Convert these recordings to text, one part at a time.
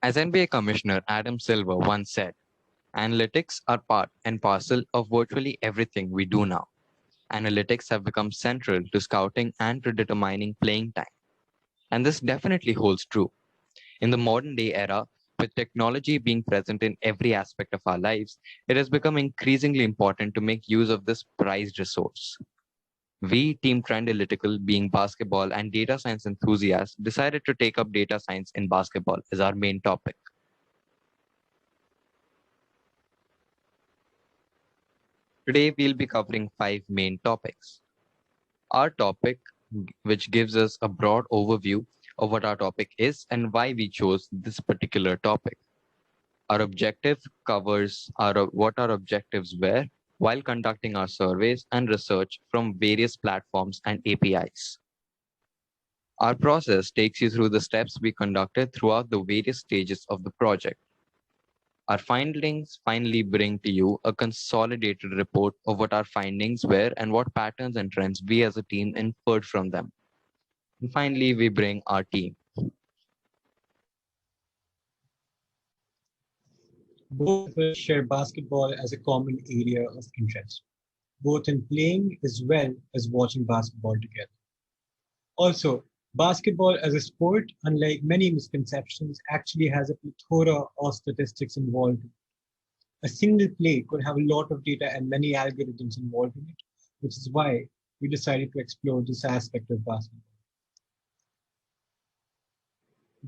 As NBA Commissioner Adam Silver once said, analytics are part and parcel of virtually everything we do now. Analytics have become central to scouting and to determining playing time. And this definitely holds true. In the modern day era, with technology being present in every aspect of our lives, it has become increasingly important to make use of this prized resource. We, Team Trendylytical, being basketball and data science enthusiasts, decided to take up data science in basketball as our main topic. Today, we'll be covering 5 main topics. Our topic, which gives us a broad overview of what our topic is and why we chose this particular topic. Our objective covers what our objectives were while conducting our surveys and research from various platforms and APIs. Our process takes you through the steps we conducted throughout the various stages of the project. Our findings finally bring to you a consolidated report of what our findings were and what patterns and trends we as a team inferred from them. And finally, we bring our team. Both of us share basketball as a common area of interest, both in playing as well as watching basketball together. Also, basketball as a sport, unlike many misconceptions, actually has a plethora of statistics involved. A single play could have a lot of data and many algorithms involved in it, which is why we decided to explore this aspect of basketball.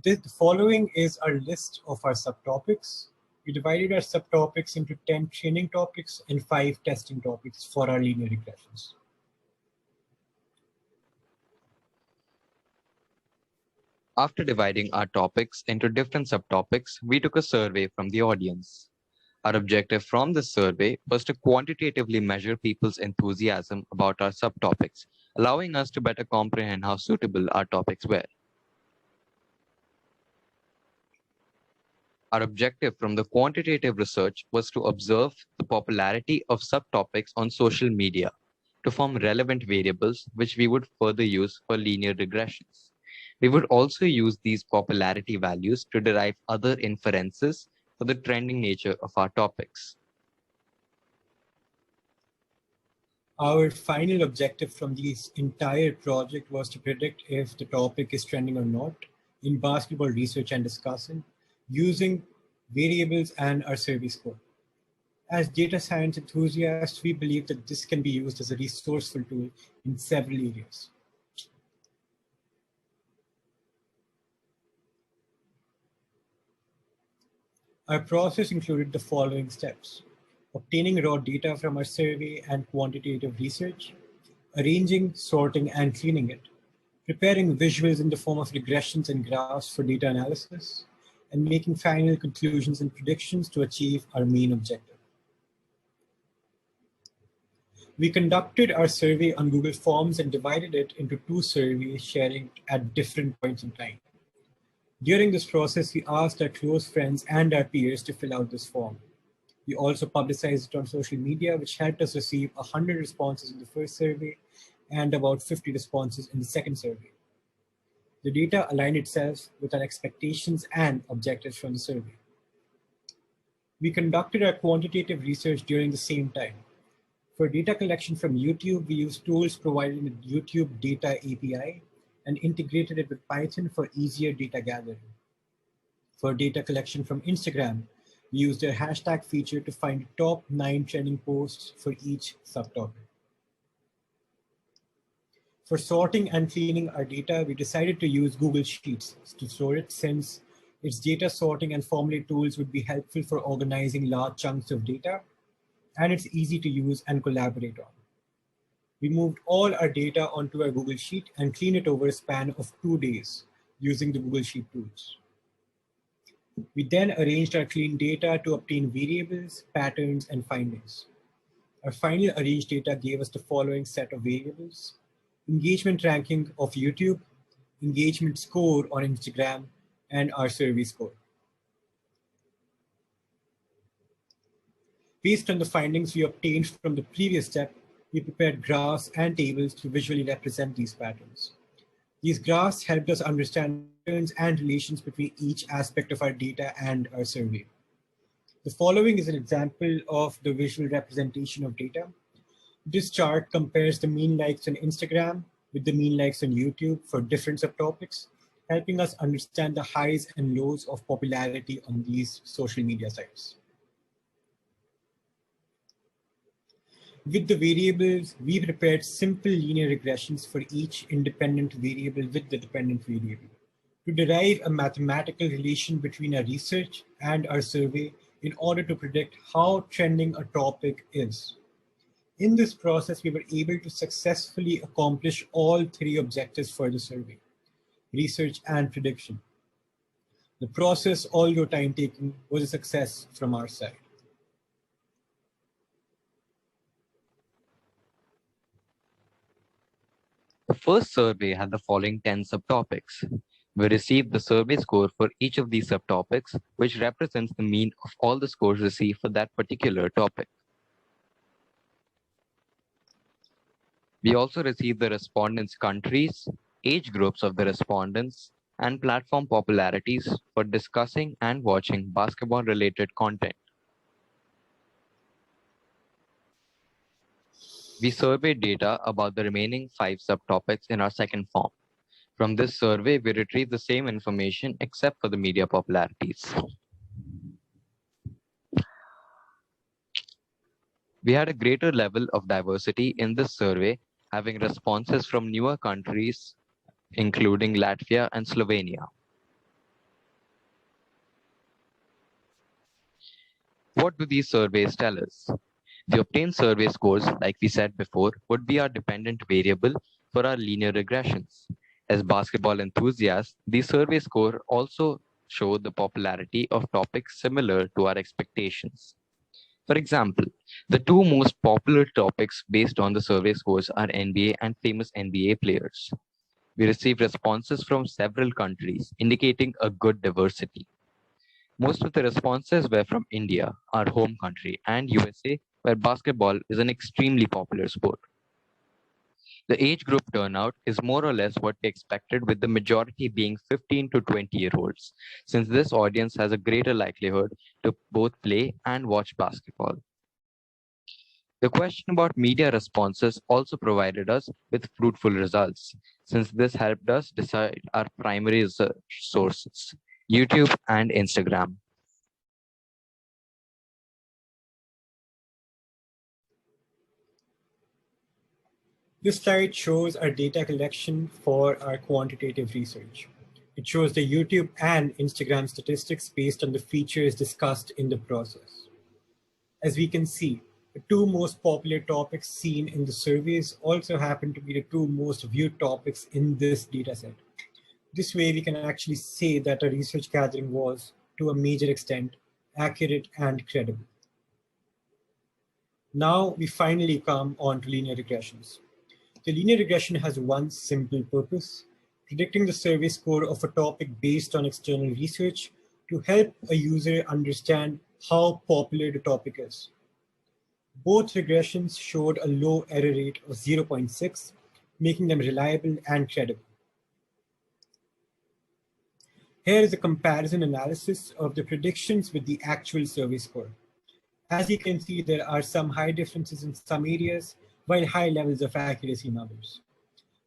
The following is our list of our subtopics. We divided our subtopics into 10 training topics and 5 testing topics for our linear regressions. After dividing our topics into different subtopics, we took a survey from the audience. Our objective from this survey was to quantitatively measure people's enthusiasm about our subtopics, allowing us to better comprehend how suitable our topics were. Our objective from the quantitative research was to observe the popularity of subtopics on social media to form relevant variables which we would further use for linear regressions. We would also use these popularity values to derive other inferences for the trending nature of our topics. Our final objective from this entire project was to predict if the topic is trending or not in basketball research and discussion using variables and our survey score. As data science enthusiasts, we believe that this can be used as a resourceful tool in several areas. Our process included the following steps: obtaining raw data from our survey and quantitative research, arranging, sorting, and cleaning it, preparing visuals in the form of regressions and graphs for data analysis, and making final conclusions and predictions to achieve our main objective. We conducted our survey on Google Forms and divided it into 2 surveys sharing at different points in time. During this process, we asked our close friends and our peers to fill out this form. We also publicized it on social media, which helped us receive 100 responses in the first survey and about 50 responses in the second survey. The data aligned itself with our expectations and objectives from the survey. We conducted our quantitative research during the same time. For data collection from YouTube, we used tools provided in the YouTube Data API and integrated it with Python for easier data gathering. For data collection from Instagram, we used their hashtag feature to find the top 9 trending posts for each subtopic. For sorting and cleaning our data, we decided to use Google Sheets to store it, since its data sorting and formulate tools would be helpful for organizing large chunks of data, and it's easy to use and collaborate on. We moved all our data onto our Google Sheet and cleaned it over a span of 2 days using the Google Sheet tools. We then arranged our clean data to obtain variables, patterns, and findings. Our final arranged data gave us the following set of variables: engagement ranking of YouTube, engagement score on Instagram, and our survey score. Based on the findings we obtained from the previous step, we prepared graphs and tables to visually represent these patterns. These graphs helped us understand patterns and relations between each aspect of our data and our survey. The following is an example of the visual representation of data. This chart compares the mean likes on Instagram with the mean likes on YouTube for different subtopics, helping us understand the highs and lows of popularity on these social media sites. With the variables, we prepared simple linear regressions for each independent variable with the dependent variable to derive a mathematical relation between our research and our survey in order to predict how trending a topic is. In this process, we were able to successfully accomplish all three objectives for the survey: research and prediction. The process, although time-taking, was a success from our side. The first survey had the following 10 subtopics. We received the survey score for each of these subtopics, which represents the mean of all the scores received for that particular topic. We also received the respondents' countries, age groups of the respondents, and platform popularities for discussing and watching basketball-related content. We surveyed data about the remaining 5 subtopics in our second form. From this survey, we retrieved the same information except for the media popularities. We had a greater level of diversity in this survey, having responses from newer countries, including Latvia and Slovenia. What do these surveys tell us? The obtained survey scores, like we said before, would be our dependent variable for our linear regressions. As basketball enthusiasts, the survey score also showed the popularity of topics similar to our expectations. For example, the two most popular topics based on the survey scores are NBA and famous NBA players. We received responses from several countries, indicating a good diversity. Most of the responses were from India, our home country, and USA, where basketball is an extremely popular sport. The age group turnout is more or less what we expected, with the majority being 15 to 20-year-olds, since this audience has a greater likelihood to both play and watch basketball. The question about media responses also provided us with fruitful results, since this helped us decide our primary research sources, YouTube and Instagram. This slide shows our data collection for our quantitative research. It shows the YouTube and Instagram statistics based on the features discussed in the process. As we can see, the two most popular topics seen in the surveys also happen to be the two most viewed topics in this dataset. This way, we can actually say that our research gathering was, to a major extent, accurate and credible. Now, we finally come on to linear regressions. The linear regression has one simple purpose: predicting the survey score of a topic based on external research to help a user understand how popular the topic is. Both regressions showed a low error rate of 0.6, making them reliable and credible. Here is a comparison analysis of the predictions with the actual survey score. As you can see, there are some high differences in some areas, while high levels of accuracy in others.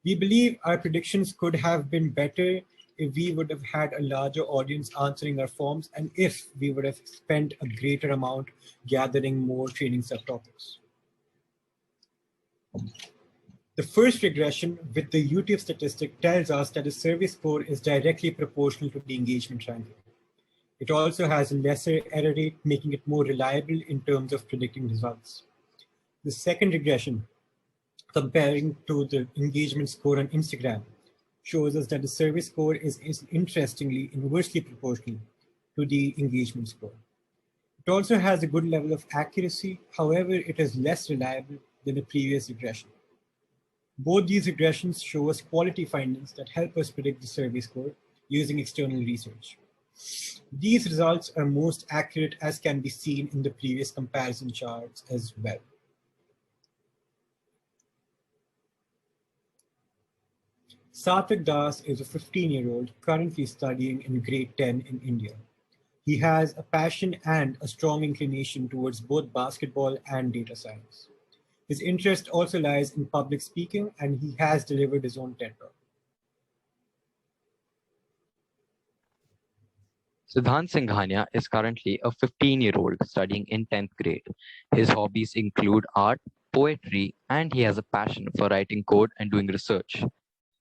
We believe our predictions could have been better if we would have had a larger audience answering our forms and if we would have spent a greater amount gathering more training subtopics. The first regression with the YouTube statistic tells us that the survey score is directly proportional to the engagement triangle. It also has a lesser error rate, making it more reliable in terms of predicting results. The second regression, comparing to the engagement score on Instagram, shows us that the survey score is interestingly inversely proportional to the engagement score. It also has a good level of accuracy, however, it is less reliable than the previous regression. Both these regressions show us quality findings that help us predict the survey score using external research. These results are most accurate, as can be seen in the previous comparison charts as well. Satvik Das is a 15-year-old currently studying in grade 10 in India. He has a passion and a strong inclination towards both basketball and data science. His interest also lies in public speaking, and he has delivered his own TED Talk. Siddhant Singhania is currently a 15-year-old studying in 10th grade. His hobbies include art, poetry, and he has a passion for writing code and doing research.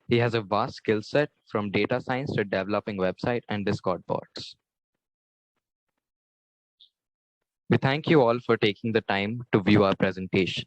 He has a vast skill set from data science to developing website and Discord bots. We thank you all for taking the time to view our presentation.